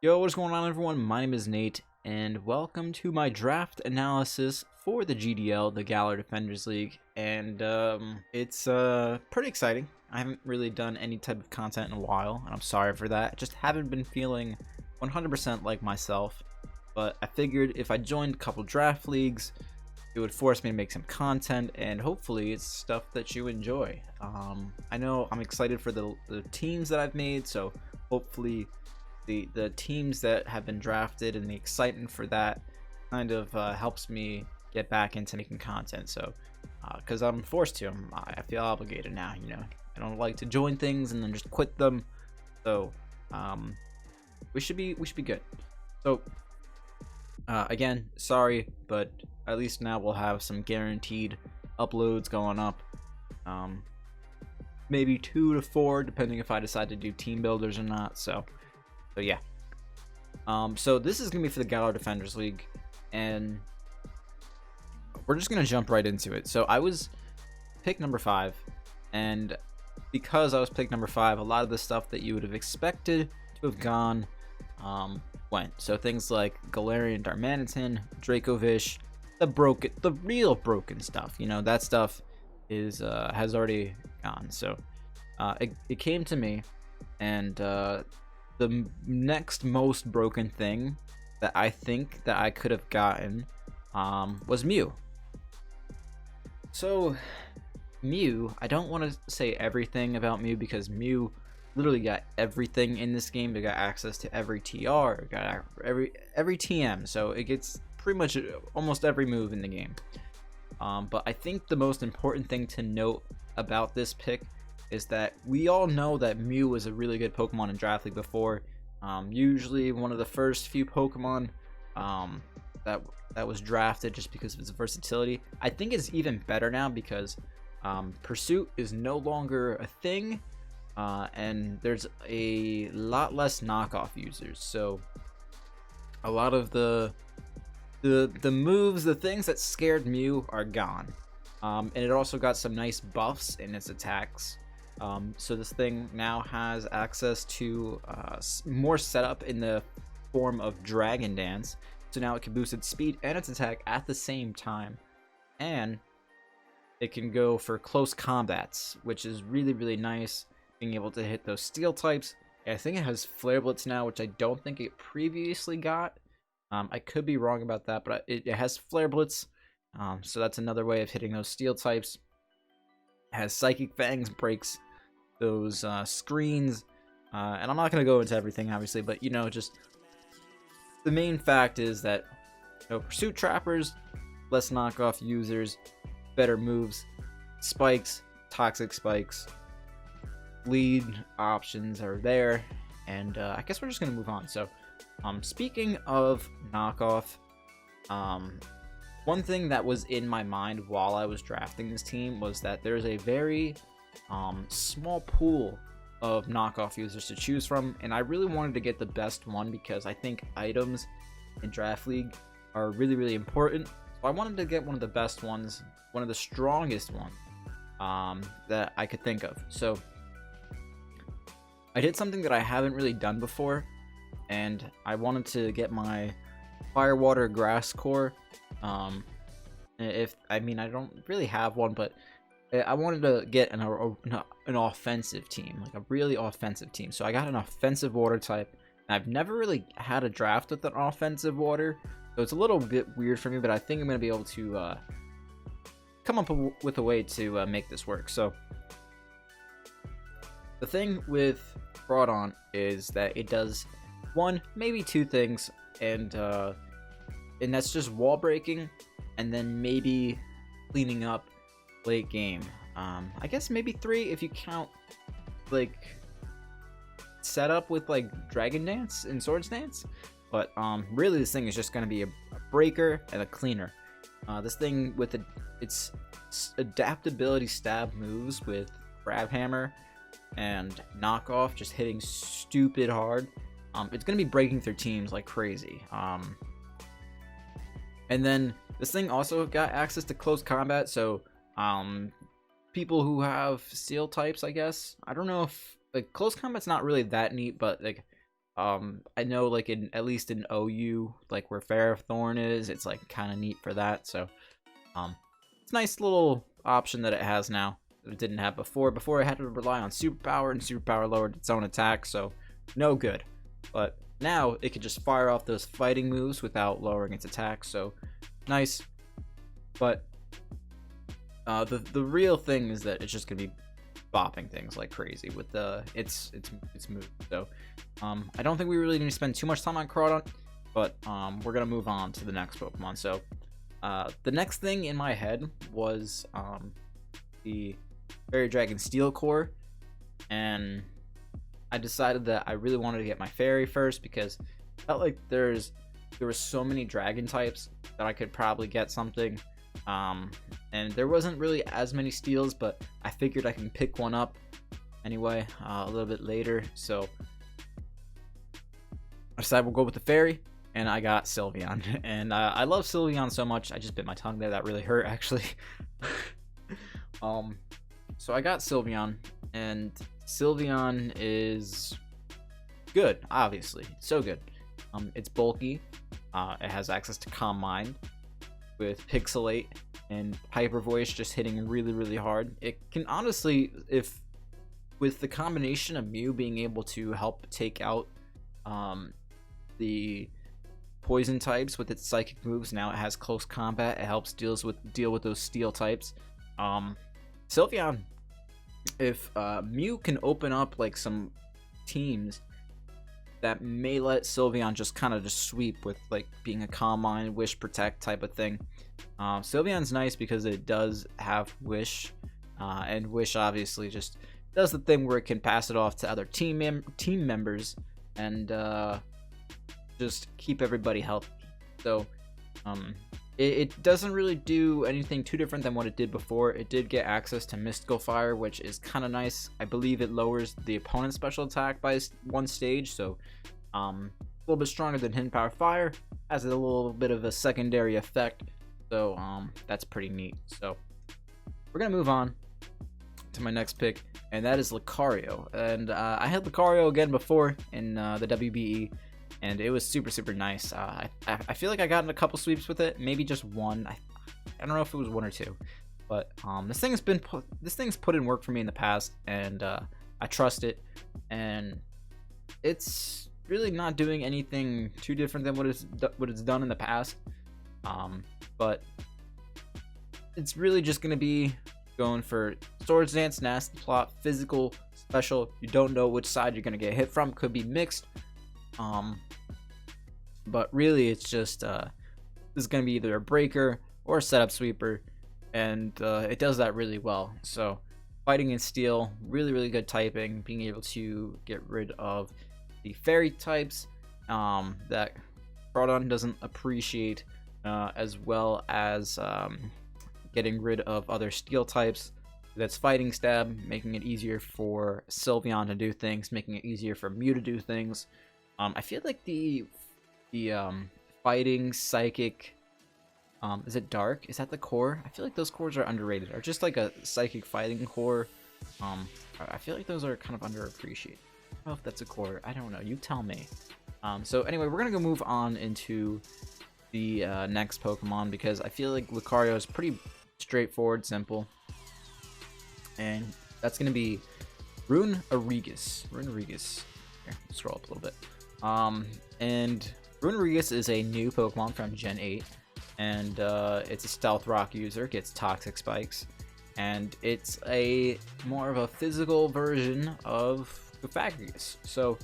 Yo, what's going on, everyone? My name is Nate, and welcome to my draft analysis for the GDL, the Galar Defenders League. And it's pretty exciting. I haven't really done any type of content in a while, and I'm sorry for that. I just haven't been feeling 100% like myself. But I figured if I joined a couple draft leagues, it would force me to make some content, and hopefully it's stuff that you enjoy. I know I'm excited for the teams that I've made, so hopefully the teams that have been drafted and the excitement for that kind of helps me get back into making content. So because I'm forced to, I feel obligated now. I don't like to join things and then just quit them. So we should be good. So again, sorry, but at least now we'll have some guaranteed uploads going up. Maybe 2 to 4, depending if I decide to do team builders or not. So yeah. So this is gonna be for the Galar Defenders League, and we're just gonna jump right into it. So I was pick number 5, and because I was pick number 5, a lot of the stuff that you would have expected to have gone went. So things like Galarian Darmanitan, Dracovish, the real broken stuff. That stuff is has already gone. So it came to me, and the next most broken thing that I think that I could have gotten was Mew. So Mew, I don't want to say everything about Mew because Mew literally got everything in this game. They got access to every TR, got every TM, so it gets pretty much almost every move in the game. But I think the most important thing to note about this pick is that we all know that Mew was a really good Pokemon in Draft League before. Usually one of the first few Pokemon that was drafted just because of its versatility. I think it's even better now because Pursuit is no longer a thing, and there's a lot less knockoff users. So a lot of the moves, the things that scared Mew are gone. And it also got some nice buffs in its attacks. So this thing now has access to more setup in the form of Dragon Dance. So now it can boost its speed and its attack at the same time. And it can go for close combats, which is really, really nice, being able to hit those steel types. And I think it has Flare Blitz now, which I don't think it previously got. I could be wrong about that, but it has Flare Blitz. So that's another way of hitting those steel types. It has Psychic Fangs, breaks those screens, and I'm not going to go into everything, obviously, but just the main fact is that Pursuit Trappers, less knockoff users, better moves, spikes, toxic spikes, lead options are there, and I guess we're just going to move on. So speaking of knockoff, one thing that was in my mind while I was drafting this team was that there's a very small pool of knockoff users to choose from, and I really wanted to get the best one because I think items in Draft League are really, really important. So I wanted to get one of the best ones, one of the strongest ones that I could think of. So I did something that I haven't really done before, and I wanted to get my Fire Water Grass Core. I don't really have one, but I wanted to get an offensive team, like a really offensive team. So I got an offensive water type. And I've never really had a draft with an offensive water, so it's a little bit weird for me, but I think I'm going to be able to come up with a way to make this work. So the thing with Crawdaunt is that it does one, maybe 2 things, and that's just wall breaking, and then maybe cleaning up late game. I guess maybe 3 if you count like setup with like Dragon Dance and Swords Dance. But really this thing is just going to be a breaker and a cleaner. This thing with its adaptability stab moves with Grab Hammer and Knockoff just hitting stupid hard. It's going to be breaking through teams like crazy. And then this thing also got access to close combat, so people who have steel types, I guess. I don't know if like close combat's not really that neat, but like I know like in at least in OU, like where Ferrothorn is, it's like kind of neat for that. So it's a nice little option that it has now that it didn't have before. Before it had to rely on superpower, and superpower lowered its own attack, so no good. But now it can just fire off those fighting moves without lowering its attack, so nice. But the real thing is that it's just gonna be bopping things like crazy with its move. So I don't think we really need to spend too much time on Crawdaunt, but we're gonna move on to the next Pokemon. So the next thing in my head was the Fairy Dragon Steel Core, and I decided that I really wanted to get my Fairy first because I felt like there were so many Dragon types that I could probably get something. And there wasn't really as many steals, but I figured I can pick one up anyway a little bit later. So I decided we'll go with the Fairy, and I got Sylveon. And I love Sylveon so much. I just bit my tongue there. That really hurt, actually. So I got Sylveon, and Sylveon is good, obviously. So good. It's bulky. It has access to Calm Mind with Pixelate and Hyper Voice just hitting really, really hard. It can honestly, if with the combination of Mew being able to help take out the poison types with its psychic moves, now it has close combat. It helps deal with those steel types. Sylveon, if Mew can open up like some teams that may let Sylveon just kind of just sweep with like being a Calm Mind, Wish, Protect type of thing. Sylveon's nice because it does have Wish, and Wish obviously just does the thing where it can pass it off to other team members and just keep everybody healthy. So it doesn't really do anything too different than what it did before. It did get access to Mystical Fire, which is kind of nice. I believe it lowers the opponent's special attack by one stage, so a little bit stronger than Hidden Power Fire. Has a little bit of a secondary effect, so that's pretty neat. So we're gonna move on to my next pick, and that is Lucario. And I had Lucario again before in the WBE, and it was super, super nice. I feel like I got in a couple sweeps with it, maybe just one. I don't know if it was one or two, but this thing's put in work for me in the past, and I trust it, and it's really not doing anything too different than what it's done in the past. But it's really just gonna be going for Swords Dance, Nasty Plot, Physical, Special. You don't know which side you're gonna get hit from. Could be mixed. But really it's just this is gonna be either a breaker or a setup sweeper, and it does that really well. So Fighting and Steel, really, really good typing, being able to get rid of the fairy types that Crawdaunt doesn't appreciate, as well as getting rid of other steel types. That's Fighting Stab, making it easier for Sylveon to do things, making it easier for Mew to do things. I feel like the Fighting Psychic, is it Dark? Is that the core? I feel like those cores are underrated, or just like a Psychic Fighting core. I feel like those are kind of underappreciated. I don't know if that's a core. I don't know. You tell me. So anyway, we're gonna go move on into the next Pokemon, because I feel like Lucario is pretty straightforward, simple, and that's gonna be Runerigus. Here, scroll up a little bit. And Runerigus is a new Pokemon from Gen 8, and it's a Stealth Rock user, gets Toxic Spikes, and it's a more of a physical version of Galvantula. So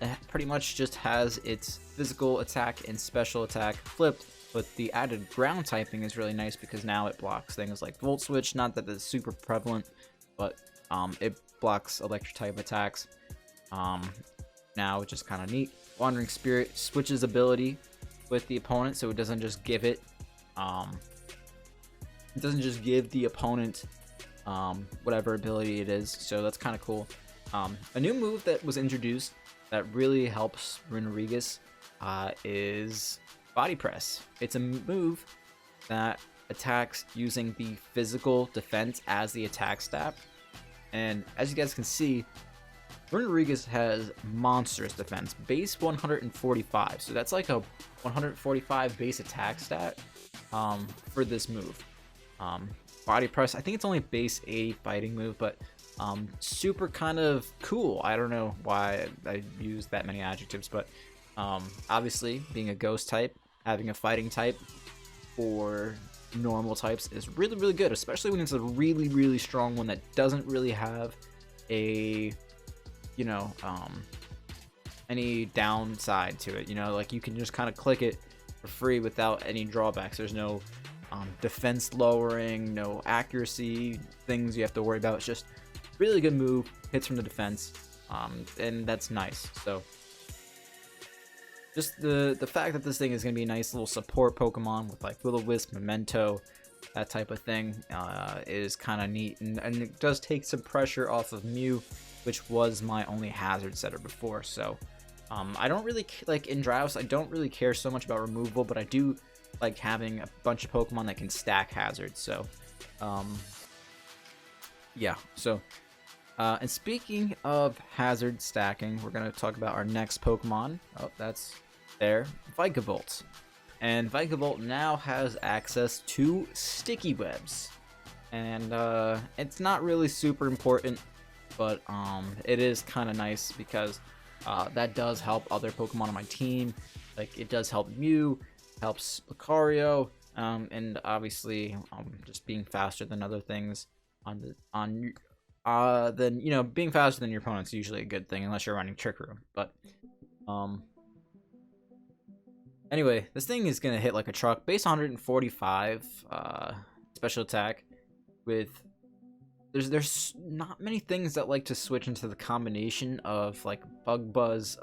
it pretty much just has its physical attack and special attack flipped, but the added ground typing is really nice because now it blocks things like Volt Switch. Not that it's super prevalent, but it blocks electric type attacks. Now it's just kind of neat. Wandering Spirit switches ability with the opponent, so it doesn't just give the opponent whatever ability it is, so that's kind of cool. A new move that was introduced that really helps Runerigus is Body Press. It's a move that attacks using the physical defense as the attack stat, and as you guys can see, Runerigus has monstrous defense, base 145, so that's like a 145 base attack stat for this move. Body press, I think it's only base 80 fighting move, but super kind of cool. I don't know why I used that many adjectives, but obviously being a ghost type, having a fighting type for normal types is really, really good, especially when it's a really, really strong one that doesn't really have a, you know, any downside to it. You know, like you can just kind of click it for free without any drawbacks. There's no defense lowering, no accuracy things you have to worry about. It's just really good move, hits from the defense, and that's nice. So just the fact that this thing is going to be a nice little support Pokemon with like Will-O-Wisp, Memento, that type of thing is kind of neat, and it does take some pressure off of Mew, which was my only hazard setter before. So I don't really like in drafts, I don't really care so much about removal, but I do like having a bunch of Pokemon that can stack hazards. So yeah, so and speaking of hazard stacking, we're going to talk about our next Pokemon. Oh, that's there, Vikavolt. And Vikavolt now has access to sticky webs, and it's not really super important, but it is kind of nice because that does help other Pokemon on my team. Like it does help Mew, helps Lucario, and obviously just being faster than other things then, you know, being faster than your opponent's is usually a good thing unless you're running Trick Room. But anyway, this thing is gonna hit like a truck. Base 145 special attack with there's not many things that like to switch into the combination of like Bug Buzz,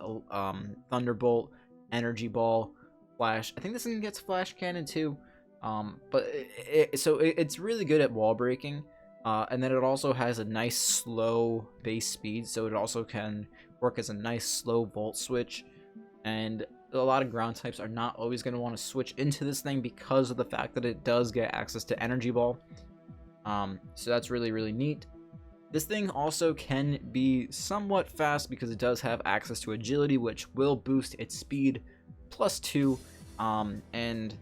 Thunderbolt, Energy Ball, Flash. I think this thing gets Flash Cannon too, but it's really good at wall breaking, and then it also has a nice slow base speed, so it also can work as a nice slow Volt Switch. And a lot of ground types are not always going to want to switch into this thing because of the fact that it does get access to Energy Ball. So that's really, really neat. This thing also can be somewhat fast because it does have access to Agility, which will boost its speed +2, and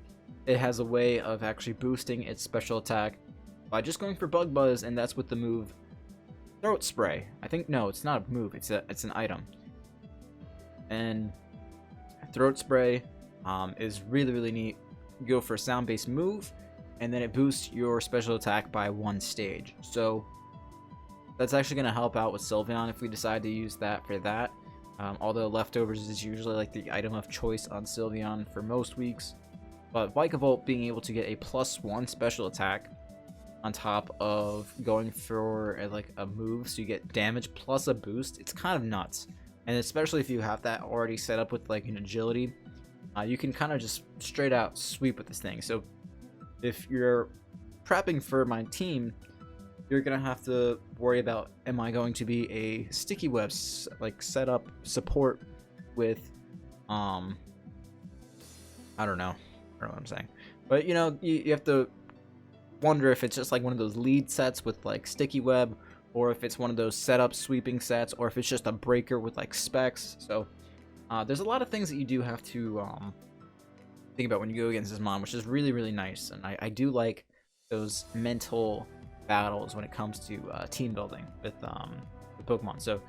it has a way of actually boosting its special attack by just going for Bug Buzz, and that's with the move Throat Spray. I think, no, it's not a move, it's an item. And Throat Spray is really, really neat. You go for a sound-based move, and then it boosts your special attack by 1 stage. So that's actually going to help out with Sylveon if we decide to use that for that. Although Leftovers is usually like the item of choice on Sylveon for most weeks. But Vikavolt being able to get a +1 special attack on top of going for like a move, so you get damage plus a boost, it's kind of nuts. And especially if you have that already set up with like an Agility, you can kind of just straight out sweep with this thing. So if you're prepping for my team, you're gonna have to worry about, am I going to be a sticky web like setup support with I don't know what I'm saying, but you know, you have to wonder if it's just like one of those lead sets with like sticky web, or if it's one of those setup sweeping sets, or if it's just a breaker with like specs. So there's a lot of things that you do have to think about when you go against this mon, which is really, really nice. And I do like those mental battles when it comes to team building with Pokemon. So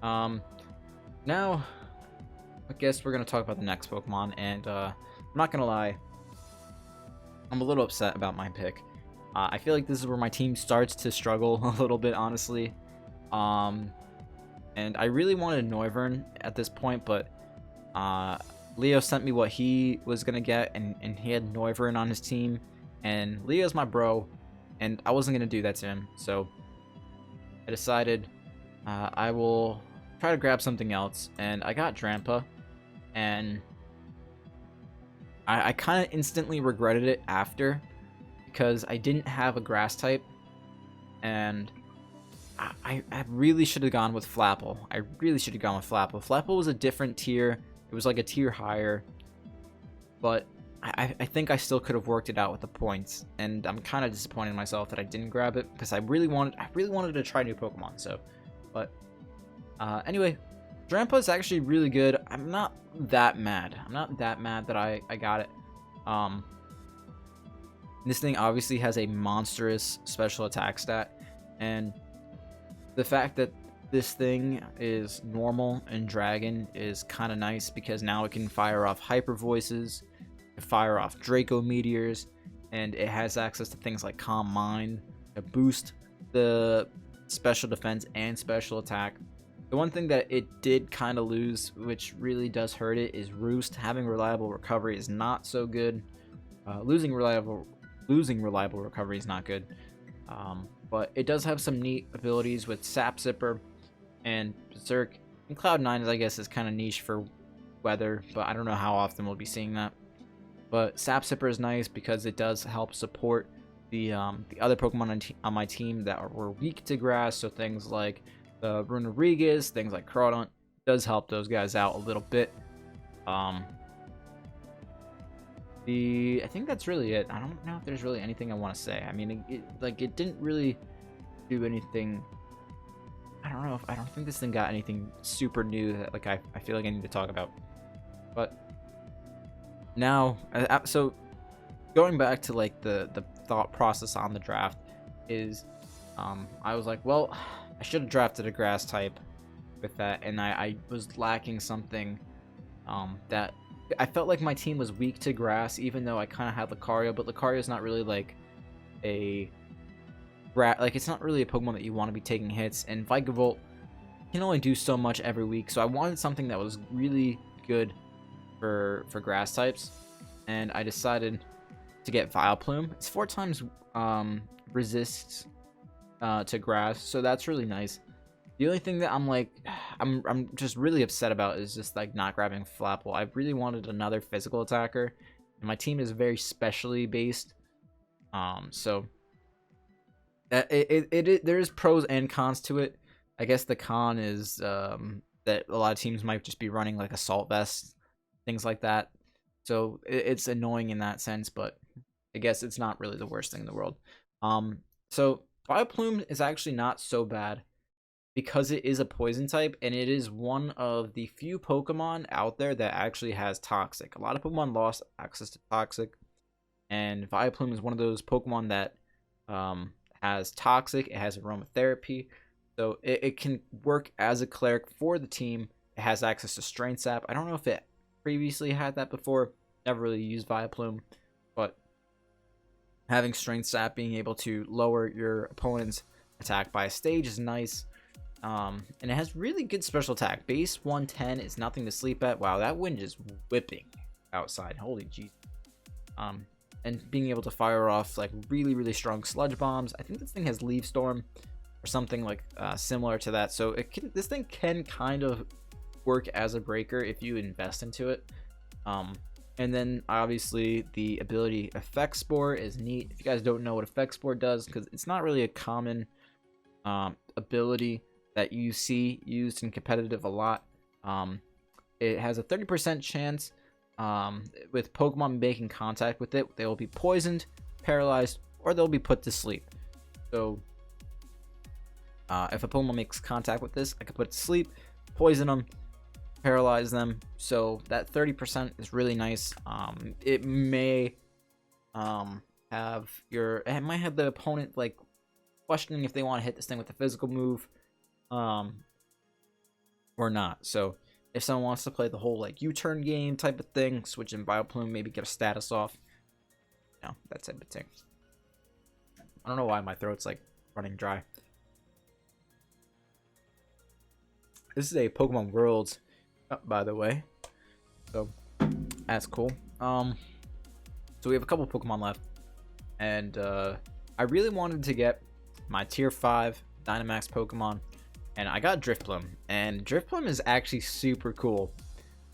now I guess we're going to talk about the next Pokemon, and I'm not going to lie, I'm a little upset about my pick. I feel like this is where my team starts to struggle a little bit, honestly. And I really wanted Noivern at this point, but Leo sent me what he was going to get, and he had Noivern on his team. And Leo's my bro, and I wasn't going to do that to him. So I decided I will try to grab something else. And I got Drampa, and I kind of instantly regretted it after, because I didn't have a grass type, and I really should have gone with Flapple. I really should have gone with Flapple. Flapple was a different tier. It was like a tier higher, but I think I still could have worked it out with the points, and I'm kind of disappointed in myself that I didn't grab it, because I really wanted to try new Pokemon. So, but Anyway, Drampa is actually really good. I'm not that mad. I'm not that mad that I got it. This thing obviously has a monstrous special attack stat, and the fact that this thing is normal and dragon is kind of nice because now it can fire off hyper voices, fire off Draco meteors, and it has access to things like Calm Mind to boost the special defense and special attack. The one thing that it did kind of lose, which really does hurt it, is Roost. Having reliable recovery is not so good. Losing reliable recovery is not good. But it does have some neat abilities with Sap Zipper and Berserk. And Cloud9 I guess is kind of niche for weather, but I don't know how often we'll be seeing that. But Sap Zipper is nice because it does help support the other Pokemon on my team that were weak to grass. So things like the Runerigus, things like Crawdaunt, does help those guys out a little bit. I think that's really it. I don't know if there's really anything I want to say. I mean, it didn't really do anything. I don't think this thing got anything super new that like I feel like I need to talk about. But now, so going back to like the thought process on the draft is, I was like, well, I should have drafted a grass type with that, and I was lacking something that I felt like my team was weak to grass, even though I kind of had Lucario, but Lucario is not really like it's not really a Pokemon that you want to be taking hits, and Vikavolt can only do so much every week, so I wanted something that was really good for grass types, and I decided to get Vileplume. It's 4 times resists to grass, so that's really nice. The only thing that I'm just really upset about is just like not grabbing Flapple. I really wanted another physical attacker, and my team is very specially based. So there's pros and cons to it. I guess the con is that a lot of teams might just be running like Assault Vest, things like that. So it's annoying in that sense, but I guess it's not really the worst thing in the world. So Vileplume is actually not so bad because it is a poison type, and it is one of the few Pokemon out there that actually has Toxic. A lot of Pokemon lost access to Toxic, and Vileplume is one of those Pokemon that has Toxic. It has Aromatherapy, so it can work as a cleric for the team. It has access to Strength Sap. I don't know if it previously had that before. Never really used Vileplume, but having Strength Sap, being able to lower your opponent's attack by a stage is nice. And it has really good special attack. Base 110 is nothing to sleep at. Wow, that wind is whipping outside. Holy jeez. And being able to fire off like really strong sludge bombs. I think this thing has Leaf Storm or something like similar to that. So this thing can kind of work as a breaker if you invest into it. And then obviously the ability Effect Spore is neat. If you guys don't know what Effect Spore does, because it's not really a common ability that you see used in competitive a lot. It has a 30% chance with Pokemon making contact with it. They will be poisoned, paralyzed, or they'll be put to sleep. So if a Pokemon makes contact with this, I can put it to sleep, poison them, paralyze them. So that 30% is really nice. It may it might have the opponent like questioning if they want to hit this thing with a physical move or not. So if someone wants to play the whole like U-turn game type of thing, switch in Vileplume, maybe get a status off, that type of thing. I don't know why my throat's like running dry. This is a Pokemon Worlds, by the way, so that's cool. So we have a couple Pokemon left, and I really wanted to get my tier 5 Dynamax Pokemon, and I got Drifblim, and Drifblim is actually super cool.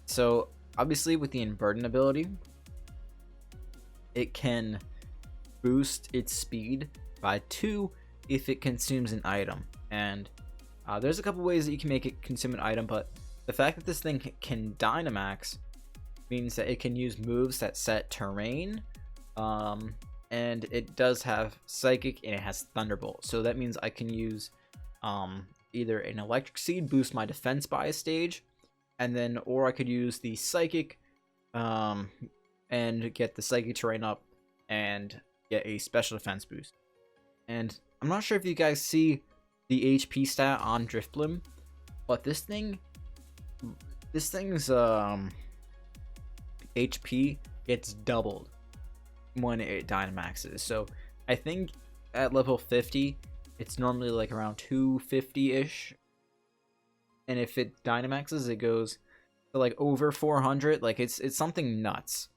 So obviously with the Unburden ability, it can boost its speed by 2 if it consumes an item, and there's a couple ways that you can make it consume an item, but the fact that this thing can Dynamax means that it can use moves that set terrain, and it does have Psychic and it has Thunderbolt, so that means I can use either an Electric Seed, boost my defense by a stage, and then, or I could use the Psychic, and get the Psychic terrain up and get a special defense boost. And I'm not sure if you guys see the HP stat on Drifblim, but this thing's HP gets doubled when it Dynamaxes. So I think at level 50 it's normally like around 250-ish, and if it Dynamaxes it goes to like over 400. Like it's something nuts.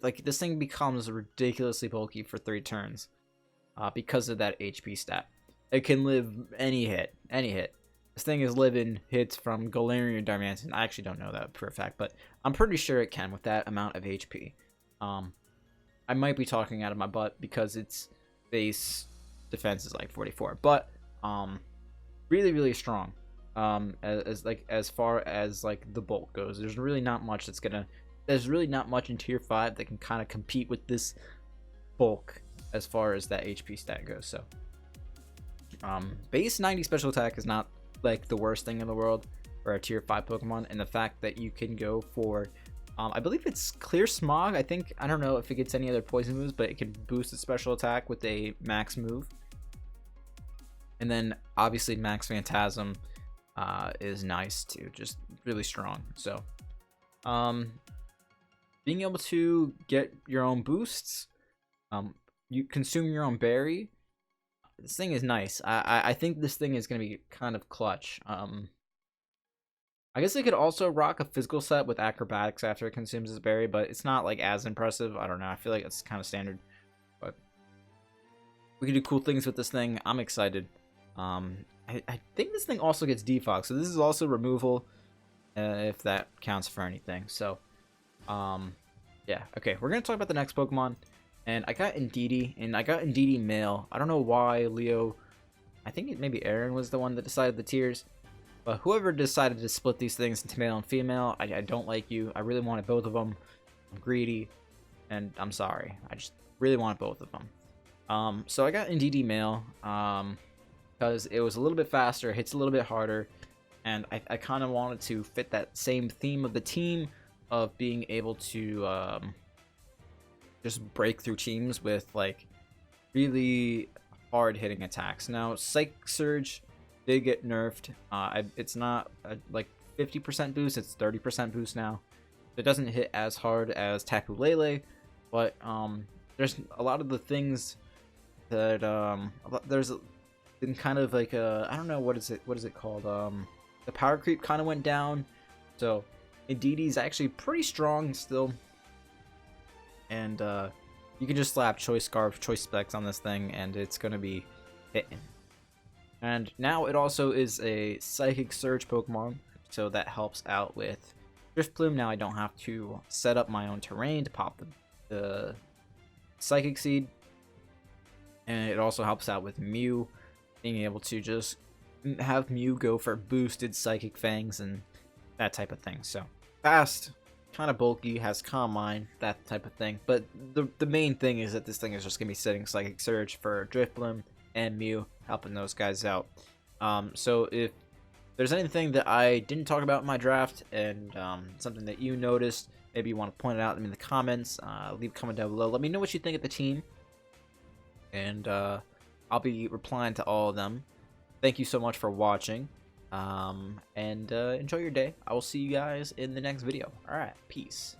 Like this thing becomes ridiculously bulky for 3 turns because of that HP stat. It can live any hit. This thing is living hits from Galarian Darmanitan. I actually don't know that for a fact, but I'm pretty sure it can with that amount of HP. I might be talking out of my butt because its base defense is like 44, but really strong. As far as like the bulk goes, there's really not much in tier 5 that can kind of compete with this bulk as far as that HP stat goes. So base 90 special attack is not like the worst thing in the world for a tier 5 Pokemon, and the fact that you can go for I believe it's Clear Smog. I don't know if it gets any other poison moves, but it can boost its special attack with a max move. And then obviously Max Phantasm is nice too, just really strong. So being able to get your own boosts, you consume your own berry. This thing is nice. I think this thing is going to be kind of clutch. I guess they could also rock a physical set with acrobatics after it consumes its berry, but it's not like as impressive. I don't know. I feel like it's kind of standard, but we can do cool things with this thing. I'm excited. I think this thing also gets defog, so this is also removal, if that counts for anything. So yeah, okay, we're gonna talk about the next Pokemon, and I got Indeedee, and I got Indeedee male. I don't know why Leo, I think maybe Aaron was the one that decided the tiers, but whoever decided to split these things into male and female, I don't like you. I really wanted both of them. I'm greedy, and I'm sorry. I just really wanted both of them. So I got Indeedee male, because it was a little bit faster, hits a little bit harder, and I kind of wanted to fit that same theme of the team of being able to just break through teams with like really hard hitting attacks. Now Psych Surge did get nerfed. It's not like 50% boost, it's 30% boost now. It doesn't hit as hard as Tapu Lele, but there's a lot of the things that there's been kind of like a, I don't know, what is it called, the power creep kind of went down, so Indeedee is actually pretty strong still, and you can just slap Choice Scarf, Choice Specs on this thing and it's gonna be hitting. And now it also is a Psychic Surge Pokemon, so that helps out with Drifblim. Now I don't have to set up my own terrain to pop the Psychic Seed, and it also helps out with Mew, being able to just have Mew go for boosted Psychic Fangs and that type of thing. So fast, kind of bulky, has Calm Mind, that type of thing. But the main thing is that this thing is just gonna be setting Psychic Surge for Drifblim and Mew, helping those guys out. So if there's anything that I didn't talk about in my draft, and something that you noticed, maybe you want to point it out in the comments, leave a comment down below. Let me know what you think of the team, and I'll be replying to all of them. Thank you so much for watching, and enjoy your day. I will see you guys in the next video. Alright, peace.